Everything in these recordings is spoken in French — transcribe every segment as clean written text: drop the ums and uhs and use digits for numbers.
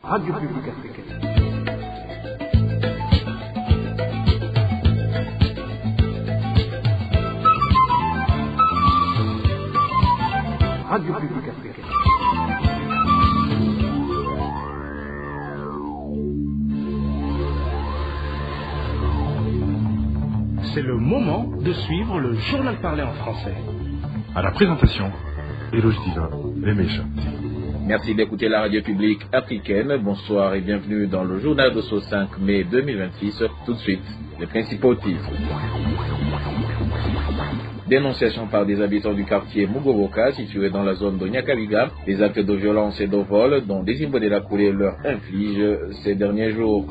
Radio Publique Africaine. Radio Publique Africaine. C'est le moment de suivre le journal parlé en français. À la présentation, Eloge Diva, les méchants. Merci d'écouter la radio publique africaine. Bonsoir et bienvenue dans le journal de ce 5 mai 2026. Tout de suite, les principaux titres. Dénonciation par des habitants du quartier Mugoboka, situé dans la zone de Nyakabiga, des actes de violence et de vol dont des Imbonela Koulé leur infligent ces derniers jours.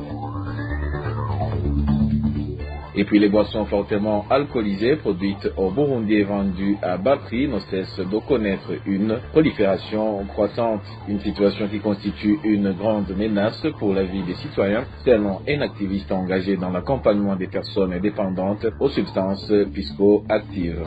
Et puis les boissons fortement alcoolisées produites au Burundi et vendues à bas prix ne cessent de connaître une prolifération croissante. Une situation qui constitue une grande menace pour la vie des citoyens, selon un activiste engagé dans l'accompagnement des personnes dépendantes aux substances psychoactives.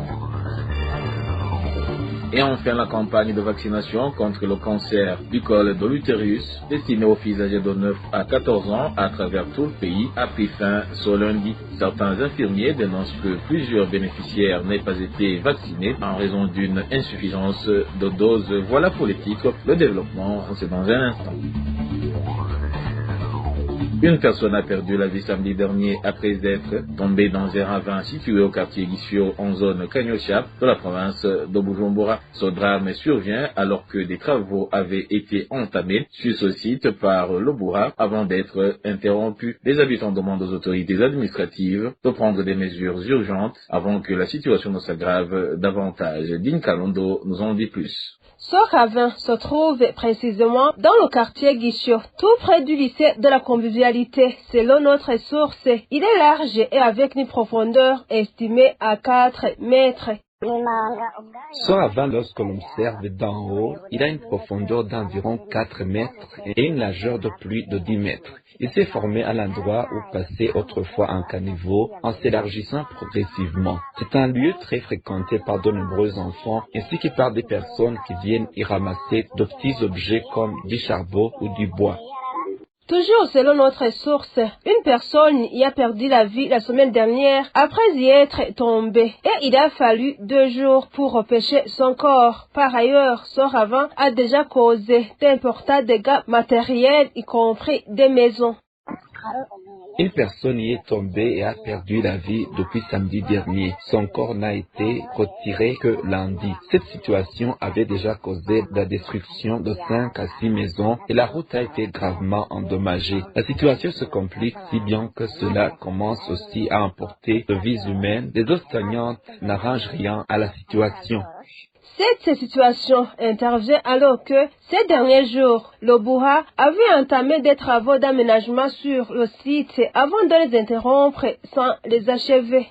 Et enfin, la campagne de vaccination contre le cancer du col de l'utérus, destinée aux filles âgées de 9 à 14 ans à travers tout le pays, a pris fin ce lundi. Certains infirmiers dénoncent que plusieurs bénéficiaires n'aient pas été vaccinés en raison d'une insuffisance de doses. Voilà pour les titres. Le développement, c'est dans un instant. Une personne a perdu la vie samedi dernier après être tombée dans un ravin situé au quartier Guissio en zone Kanyosha de la province de Bujumbura. Ce drame survient alors que des travaux avaient été entamés sur ce site par l'Obura avant d'être interrompus. Les habitants demandent aux autorités administratives de prendre des mesures urgentes avant que la situation ne s'aggrave davantage. Din Kalondo nous en dit plus. Ce ravin se trouve précisément dans le quartier Guichot, tout près du lycée de la convivialité. Selon notre source, il est large et avec une profondeur estimée à 4 mètres. Ce ravin, lorsque l'on observe d'en haut, il a une profondeur d'environ 4 mètres et une largeur de plus de 10 mètres. Il s'est formé à l'endroit où passait autrefois un caniveau en s'élargissant progressivement. C'est un lieu très fréquenté par de nombreux enfants ainsi que par des personnes qui viennent y ramasser de petits objets comme du charbon ou du bois. Toujours selon notre source, une personne y a perdu la vie la semaine dernière après y être tombée et il a fallu 2 jours pour repêcher son corps. Par ailleurs, ce ravin a déjà causé d'importants dégâts matériels, y compris des maisons. Une personne y est tombée et a perdu la vie depuis samedi dernier. Son corps n'a été retiré que lundi. Cette situation avait déjà causé la destruction de 5 à 6 maisons et la route a été gravement endommagée. La situation se complique si bien que cela commence aussi à emporter de vies humaines. Les eaux stagnantes n'arrangent rien à la situation. Cette situation intervient alors que, ces derniers jours, l'Obura avait entamé des travaux d'aménagement sur le site avant de les interrompre sans les achever.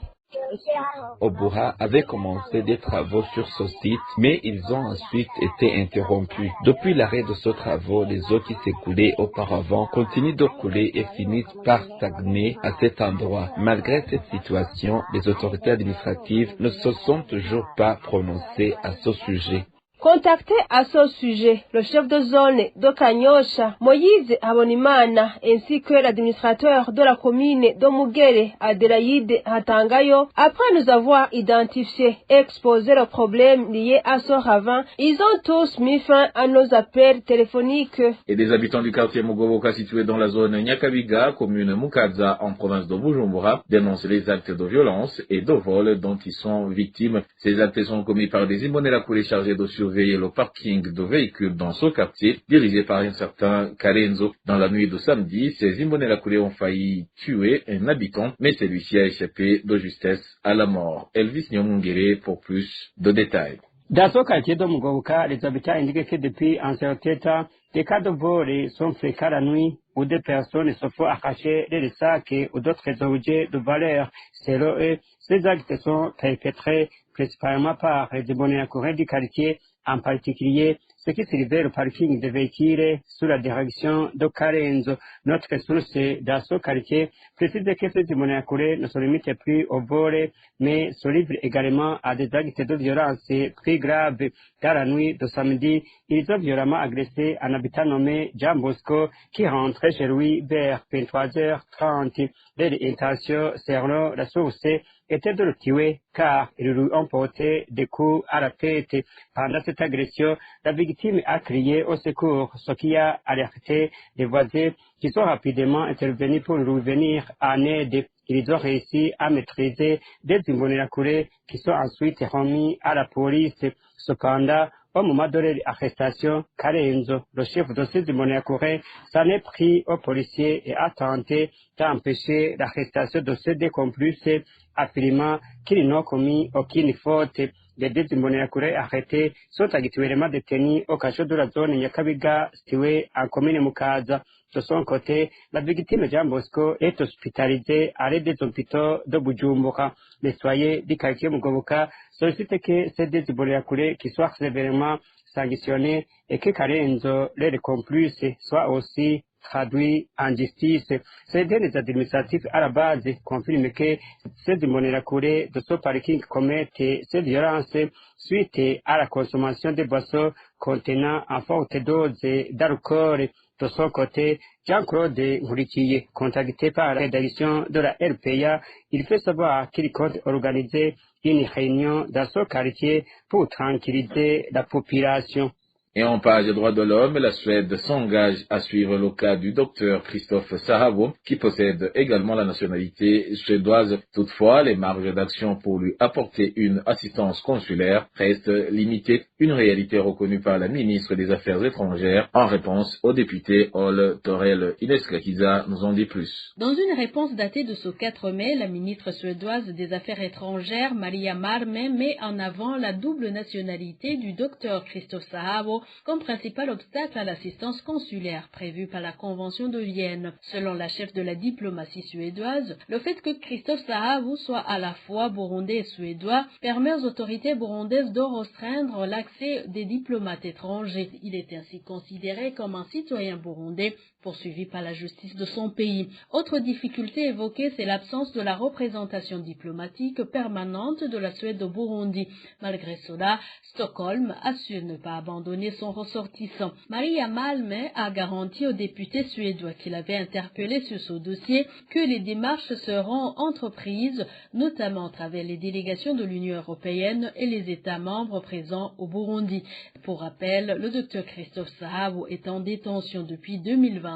Obura avait commencé des travaux sur ce site, mais ils ont ensuite été interrompus. Depuis l'arrêt de ces travaux, les eaux qui s'écoulaient auparavant continuent de couler et finissent par stagner à cet endroit. Malgré cette situation, les autorités administratives ne se sont toujours pas prononcées à ce sujet. Contacté à ce sujet, le chef de zone de Kanyosha, Moïse Abonimana, ainsi que l'administrateur de la commune de Mugere, Adelaide Hatangayo, après nous avoir identifié et exposé le problème lié à ce ravin, ils ont tous mis fin à nos appels téléphoniques. Et des habitants du quartier Mugoboka situé dans la zone Nyakabiga, commune Mukaza en province de Bujumbura, dénoncent les actes de violence et de vol dont ils sont victimes. Ces actes sont commis par des Imbonela Koulé chargés de surveiller le parking de véhicules dans ce quartier, dirigé par un certain Karenzo. Dans la nuit de samedi, ces Imbonela Koulé ont failli tuer un habitant, mais celui-ci a échappé de justesse à la mort. Elvis Nyomungere pour plus de détails. Dans ce quartier de Mugoboka, les habitants indiquent que depuis un certain temps, des cas de vol sont fréquents la nuit où des personnes se font arracher des sacs ou d'autres objets de valeur. Selon eux, ces actes sont perpétrés principalement par les Imbonela Koulé du quartier, en particulier ce qui surveille le parking des véhicules sous la direction de Karenzo. Notre source dans ce quartier précise que ces Imbonela Koulé ne se limitent plus au vol, mais se livrent également à des actes de violence plus graves. Dans la nuit de samedi, ils ont violemment agressé un habitant nommé Jean Bosco qui rentrait chez lui vers 23h30. Leur intention, selon la source, était de le tuer car ils lui ont porté des coups à la tête. Pendant cette agression, la victime a crié au secours, ce qui a alerté les voisins qui sont rapidement intervenus pour lui venir en aide. Ils ont réussi à maîtriser des Imbonerakure qui sont ensuite remis à la police. Cependant, au moment de leur arrestation, Karenzo, le chef de ces Imbonerakure, s'en est pris aux policiers et a tenté d'empêcher l'arrestation de ces deux complices, affirmant qu'ils n'ont commis aucune faute. Les deux Imbonerakure arrêtés sont actuellement détenus au cachot de la zone Nyakabiga, située en commune Mukaza. De son côté, la victime Jean Bosco est hospitalisée à l'aide des hôpitaux de Bujumbura. Les soignants du quartier Mugoboka sollicitent que ces deux Imbonerakure qui soient sévèrement sanctionnés et que Karenzo, les complices, soient aussi traduit en justice. Ces derniers administratifs à la base confirment que ces Imbonerakure de ce parking commettent ces violences suite à la consommation de boissons contenant en forte dose d'alcool. De son côté, Jean-Claude Nkurikiye, contacté par la rédaction de la RPA, il fait savoir qu'il compte organiser une réunion dans ce quartier pour tranquilliser la population. Et en page des droits de l'homme, la Suède s'engage à suivre le cas du docteur Christophe Sahabo, qui possède également la nationalité suédoise. Toutefois, les marges d'action pour lui apporter une assistance consulaire restent limitées, une réalité reconnue par la ministre des Affaires étrangères en réponse au député Ol Torell. Ines Kakiza nous en dit plus. Dans une réponse datée de ce 4 mai, la ministre suédoise des Affaires étrangères, Maria Malmö, met en avant la double nationalité du docteur Christophe Sahabo comme principal obstacle à l'assistance consulaire prévue par la Convention de Vienne. Selon la chef de la diplomatie suédoise, le fait que Christophe Sahabo soit à la fois burundais et suédois permet aux autorités burundaises de restreindre l'accès des diplomates étrangers. Il est ainsi considéré comme un citoyen burundais poursuivi par la justice de son pays. Autre difficulté évoquée, c'est l'absence de la représentation diplomatique permanente de la Suède au Burundi. Malgré cela, Stockholm assure ne pas abandonner son ressortissant. Maria Malmö a garanti aux députés suédois qu'il avait interpellé sur ce dossier que les démarches seront entreprises, notamment à travers les délégations de l'Union européenne et les États membres présents au Burundi. Pour rappel, le docteur Christophe Sahabo est en détention depuis 2022.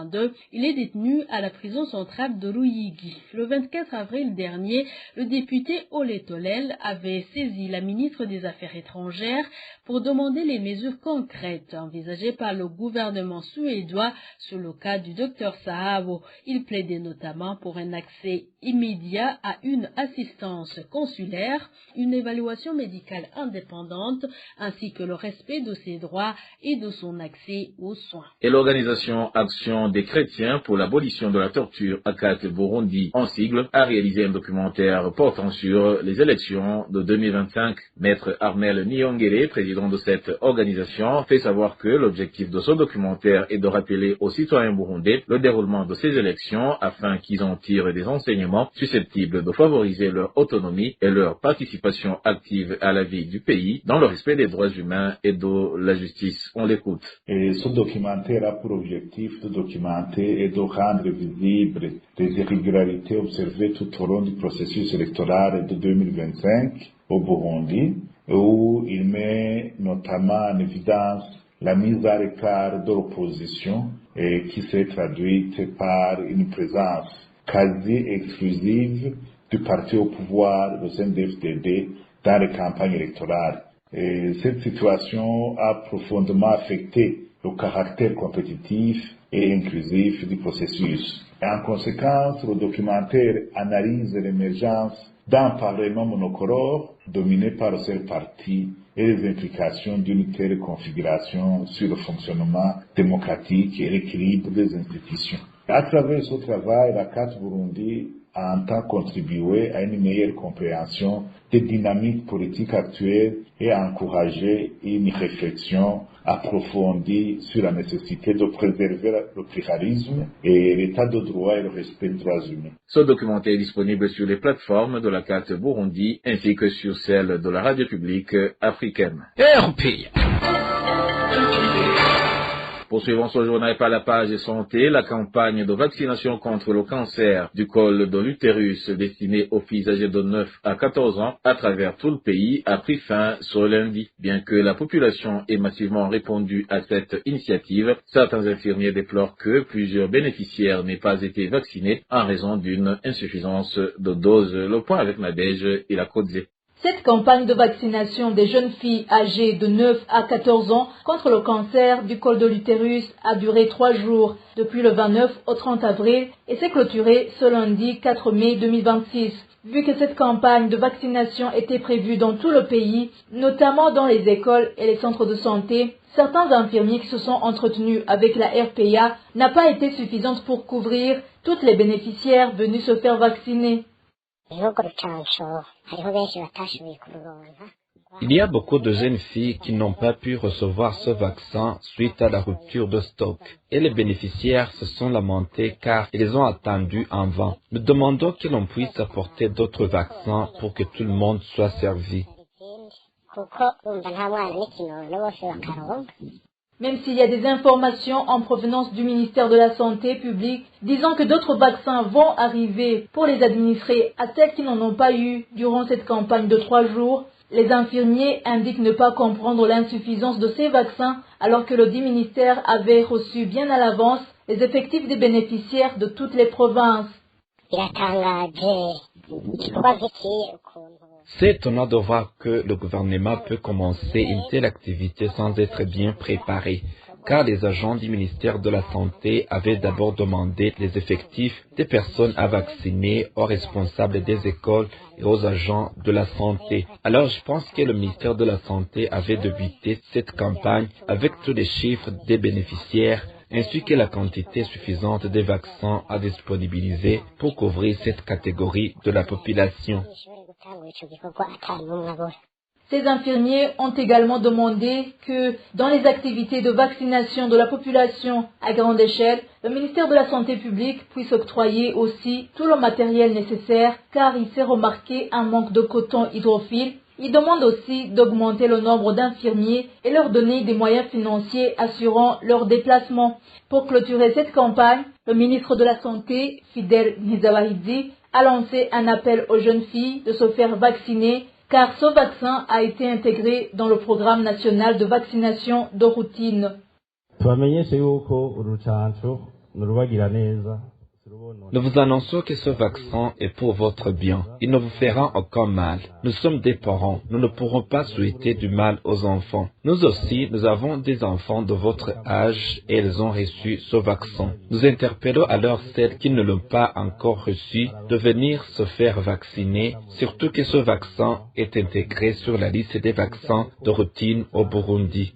Il est détenu à la prison centrale de Ruyigi. Le 24 avril dernier, le député Ole Torell avait saisi la ministre des Affaires étrangères pour demander les mesures concrètes envisagées par le gouvernement suédois sur le cas du docteur Sahabo. Il plaidait notamment pour un accès immédiat à une assistance consulaire, une évaluation médicale indépendante, ainsi que le respect de ses droits et de son accès aux soins. Et l'organisation Action des chrétiens pour l'abolition de la torture ACAT Burundi, en sigle, a réalisé un documentaire portant sur les élections de 2025. Maître Armel Niyongere, président de cette organisation, fait savoir que l'objectif de ce documentaire est de rappeler aux citoyens burundais le déroulement de ces élections afin qu'ils en tirent des enseignements susceptibles de favoriser leur autonomie et leur participation active à la vie du pays dans le respect des droits humains et de la justice. On l'écoute. Et ce documentaire a pour objectif de documenter et de rendre visibles les irrégularités observées tout au long du processus électoral de 2025 au Burundi, où il met notamment en évidence la mise à l'écart de l'opposition qui s'est traduite par une présence quasi exclusive du parti au pouvoir, le CNDD-FDD, dans les campagnes électorales. Et cette situation a profondément affecté le caractère compétitif et inclusif du processus. Et en conséquence, le documentaire analyse l'émergence d'un parlement monocolore dominé par le seul parti et les implications d'une telle configuration sur le fonctionnement démocratique et l'équilibre des institutions. À travers ce travail, la CAT Burundi entend contribuer à une meilleure compréhension des dynamiques politiques actuelles et à encourager une réflexion approfondie sur la nécessité de préserver le pluralisme et l'état de droit et le respect des droits humains. Ce documentaire est disponible sur les plateformes de la CAT Burundi ainsi que sur celle de la radio publique africaine. RPA. Poursuivons ce journal par la page santé. La campagne de vaccination contre le cancer du col de l'utérus destinée aux filles âgées de 9 à 14 ans à travers tout le pays a pris fin ce lundi. Bien que la population ait massivement répondu à cette initiative, certains infirmiers déplorent que plusieurs bénéficiaires n'aient pas été vaccinés en raison d'une insuffisance de doses. Le point avec Nadège et la Côte-Zé. Cette campagne de vaccination des jeunes filles âgées de 9 à 14 ans contre le cancer du col de l'utérus a duré 3 jours, depuis le 29 au 30 avril, et s'est clôturée ce lundi 4 mai 2026. Vu que cette campagne de vaccination était prévue dans tout le pays, notamment dans les écoles et les centres de santé, certains infirmiers qui se sont entretenus avec la RPA n'a pas été suffisante pour couvrir toutes les bénéficiaires venus se faire vacciner. Il y a beaucoup de jeunes filles qui n'ont pas pu recevoir ce vaccin suite à la rupture de stock. Et les bénéficiaires se sont lamentés car ils ont attendu en vain. Nous demandons que l'on puisse apporter d'autres vaccins pour que tout le monde soit servi. Même s'il y a des informations en provenance du ministère de la Santé publique disant que d'autres vaccins vont arriver pour les administrer à celles qui n'en ont pas eu durant cette campagne de 3 jours, les infirmiers indiquent ne pas comprendre l'insuffisance de ces vaccins alors que le dit ministère avait reçu bien à l'avance les effectifs des bénéficiaires de toutes les provinces. C'est étonnant de voir que le gouvernement peut commencer une telle activité sans être bien préparé, car les agents du ministère de la Santé avaient d'abord demandé les effectifs des personnes à vacciner aux responsables des écoles et aux agents de la santé. Alors je pense que le ministère de la Santé avait débuté cette campagne avec tous les chiffres des bénéficiaires ainsi que la quantité suffisante de vaccins à disponibiliser pour couvrir cette catégorie de la population. Ces infirmiers ont également demandé que, dans les activités de vaccination de la population à grande échelle, le ministère de la Santé publique puisse octroyer aussi tout le matériel nécessaire, car il s'est remarqué un manque de coton hydrophile. Ils demandent aussi d'augmenter le nombre d'infirmiers et leur donner des moyens financiers assurant leur déplacement. Pour clôturer cette campagne, le ministre de la Santé, Fidel Nzabahidzi, a lancé un appel aux jeunes filles de se faire vacciner car ce vaccin a été intégré dans le programme national de vaccination de routine. Nous vous annonçons que ce vaccin est pour votre bien. Il ne vous fera aucun mal. Nous sommes des parents. Nous ne pourrons pas souhaiter du mal aux enfants. Nous aussi, nous avons des enfants de votre âge et ils ont reçu ce vaccin. Nous interpellons alors celles qui ne l'ont pas encore reçu de venir se faire vacciner, surtout que ce vaccin est intégré sur la liste des vaccins de routine au Burundi.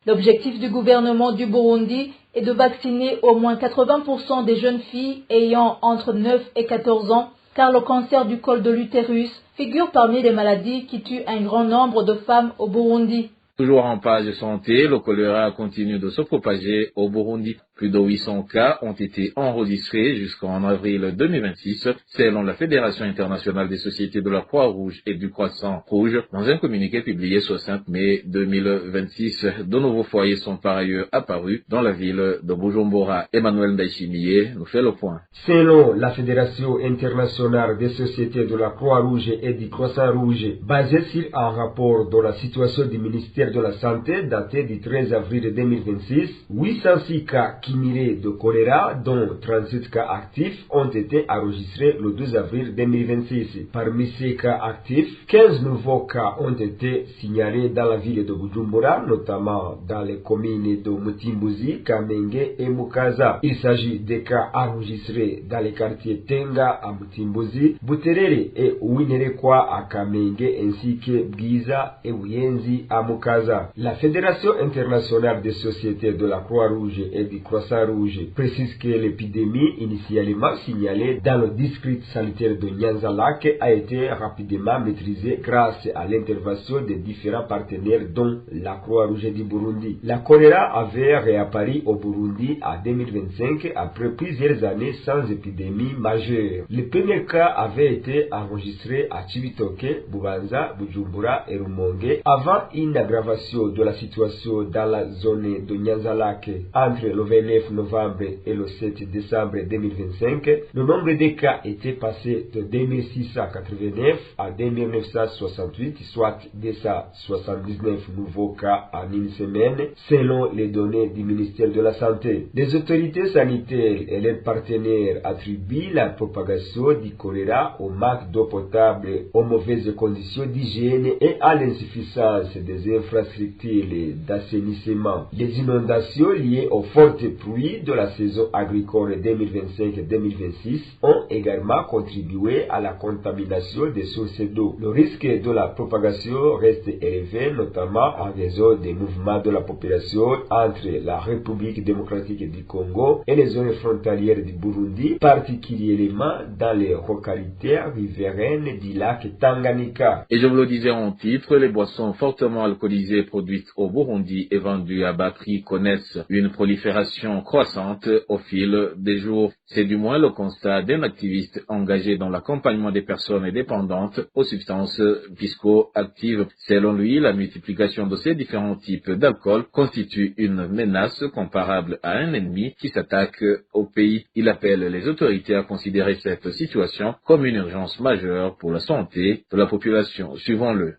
L'objectif du gouvernement du Burundi est de vacciner au moins 80% des jeunes filles ayant entre 9 et 14 ans, car le cancer du col de l'utérus figure parmi les maladies qui tuent un grand nombre de femmes au Burundi. Toujours en page santé, le choléra continue de se propager au Burundi. Plus de 800 cas ont été enregistrés jusqu'en avril 2026, selon la Fédération internationale des sociétés de la Croix-Rouge et du Croissant-Rouge. Dans un communiqué publié ce 5 mai 2026, de nouveaux foyers sont par ailleurs apparus dans la ville de Bujumbura. Emmanuel Ndaïchimiye nous fait le point. Selon la Fédération internationale des sociétés de la Croix-Rouge et du Croissant-Rouge, basé sur un rapport de la situation du ministère de la Santé daté du 13 avril 2026, 806 cas cumulés de choléra, dont 37 cas actifs, ont été enregistrés le 12 avril 2026. Parmi ces cas actifs, 15 nouveaux cas ont été signalés dans la ville de Bujumbura, notamment dans les communes de Mutimbuzi, Kamenge et Mukaza. Il s'agit des cas enregistrés dans les quartiers Tenga à Mutimbuzi, Buterere et Winerekwa à Kamenge, ainsi que Bwiza et Buyenzi à Mukaza. Mukaza. La Fédération internationale des sociétés de la Croix-Rouge et du Croissant-Rouge précise que l'épidémie initialement signalée dans le district sanitaire de Nyanza-Lac a été rapidement maîtrisée grâce à l'intervention des différents partenaires dont la Croix-Rouge du Burundi. La choléra avait réapparu au Burundi en 2025 après plusieurs années sans épidémie majeure. Le premier cas avait été enregistré à Chibitoke, Bubanza, Bujumbura et Rumonge avant une aggravation de la situation dans la zone de Nyanza-Lac entre le 29 novembre et le 7 décembre 2025. Le nombre de cas était passé de 2689 à 2968, soit 279 nouveaux cas en une semaine, selon les données du ministère de la Santé. Les autorités sanitaires et leurs partenaires attribuent la propagation du choléra au manque d'eau potable, aux mauvaises conditions d'hygiène et à l'insuffisance des infrastructures d'assainissement. Les inondations liées aux fortes pluies de la saison agricole 2025-2026 ont également contribué à la contamination des sources d'eau. Le risque de la propagation reste élevé, notamment en raison des mouvements de la population entre la République démocratique du Congo et les zones frontalières du Burundi, particulièrement dans les localités riveraines du lac Tanganyika. Et je vous le disais en titre, les boissons fortement alcoolisées produites au Burundi et vendues à bas prix connaissent une prolifération croissante au fil des jours. C'est du moins le constat d'un activiste engagé dans l'accompagnement des personnes dépendantes aux substances psychoactives. Selon lui, la multiplication de ces différents types d'alcool constitue une menace comparable à un ennemi qui s'attaque au pays. Il appelle les autorités à considérer cette situation comme une urgence majeure pour la santé de la population. Suivons-le.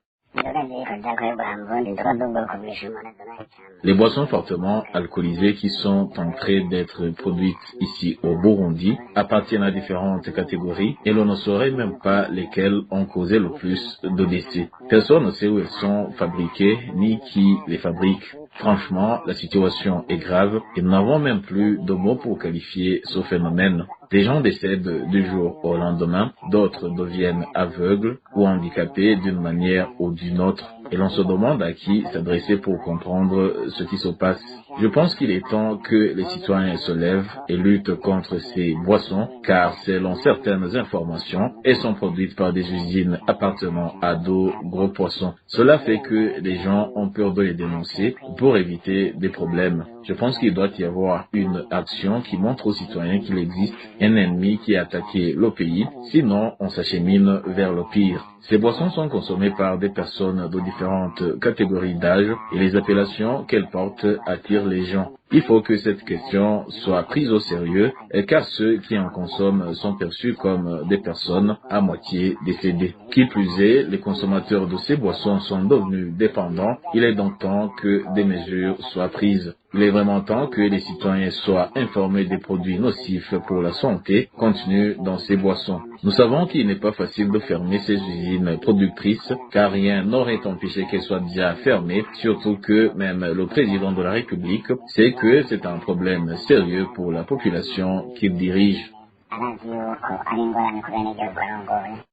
Les boissons fortement alcoolisées qui sont en train d'être produites ici au Burundi appartiennent à différentes catégories et l'on ne saurait même pas lesquelles ont causé le plus de décès. Personne ne sait où elles sont fabriquées ni qui les fabrique. Franchement, la situation est grave et nous n'avons même plus de mots pour qualifier ce phénomène. Des gens décèdent du jour au lendemain, d'autres deviennent aveugles ou handicapés d'une manière ou d'une autre. Et l'on se demande à qui s'adresser pour comprendre ce qui se passe. Je pense qu'il est temps que les citoyens se lèvent et luttent contre ces boissons, car selon certaines informations, elles sont produites par des usines appartenant à de gros poissons. Cela fait que les gens ont peur de les dénoncer pour éviter des problèmes. Je pense qu'il doit y avoir une action qui montre aux citoyens qu'il existe un ennemi qui a attaqué le pays, sinon on s'achemine vers le pire. Ces boissons sont consommées par des personnes de différentes catégories d'âge et les appellations qu'elles portent attirent les gens. Il faut que cette question soit prise au sérieux car ceux qui en consomment sont perçus comme des personnes à moitié décédées. Qui plus est, les consommateurs de ces boissons sont devenus dépendants. Il est donc temps que des mesures soient prises. Il est vraiment temps que les citoyens soient informés des produits nocifs pour la santé contenus dans ces boissons. Nous savons qu'il n'est pas facile de fermer ces usines productrices, car rien n'aurait empêché qu'elles soient déjà fermées, surtout que même le président de la République sait que c'est un problème sérieux pour la population qu'il dirige.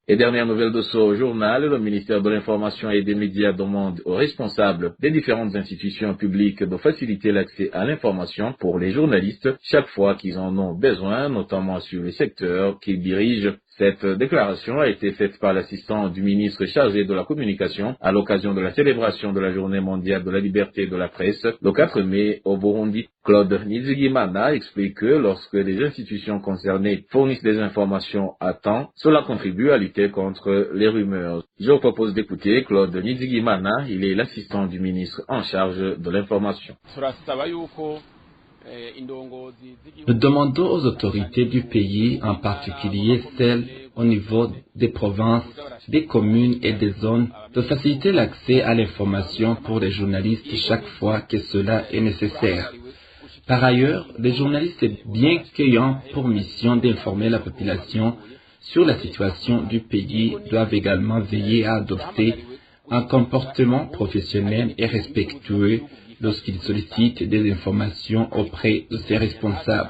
Et dernière nouvelle de ce journal, le ministère de l'Information et des Médias demande aux responsables des différentes institutions publiques de faciliter l'accès à l'information pour les journalistes chaque fois qu'ils en ont besoin, notamment sur les secteurs qu'ils dirigent. Cette déclaration a été faite par l'assistant du ministre chargé de la communication à l'occasion de la célébration de la Journée mondiale de la liberté de la presse le 4 mai au Burundi. Claude Nizigimana explique que lorsque les institutions concernées fournissent des informations à temps, cela contribue à lutter contre les rumeurs. Je vous propose d'écouter Claude Nizigimana, il est l'assistant du ministre en charge de l'information. Nous demandons aux autorités du pays, en particulier celles au niveau des provinces, des communes et des zones, de faciliter l'accès à l'information pour les journalistes chaque fois que cela est nécessaire. Par ailleurs, les journalistes, bien qu'ayant pour mission d'informer la population sur la situation du pays, doivent également veiller à adopter un comportement professionnel et respectueux lorsqu'ils sollicitent des informations auprès de ses responsables.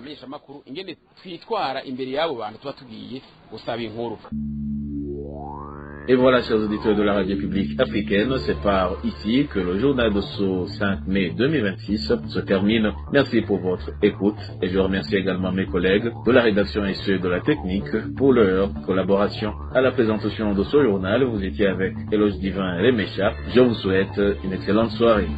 Et voilà, chers auditeurs de la radio publique africaine, c'est par ici que le journal de ce 5 mai 2026 se termine. Merci pour votre écoute et je remercie également mes collègues de la rédaction et ceux de la technique pour leur collaboration. À la présentation de ce journal, vous étiez avec Eloge Divin et Mécha. Je vous souhaite une excellente soirée.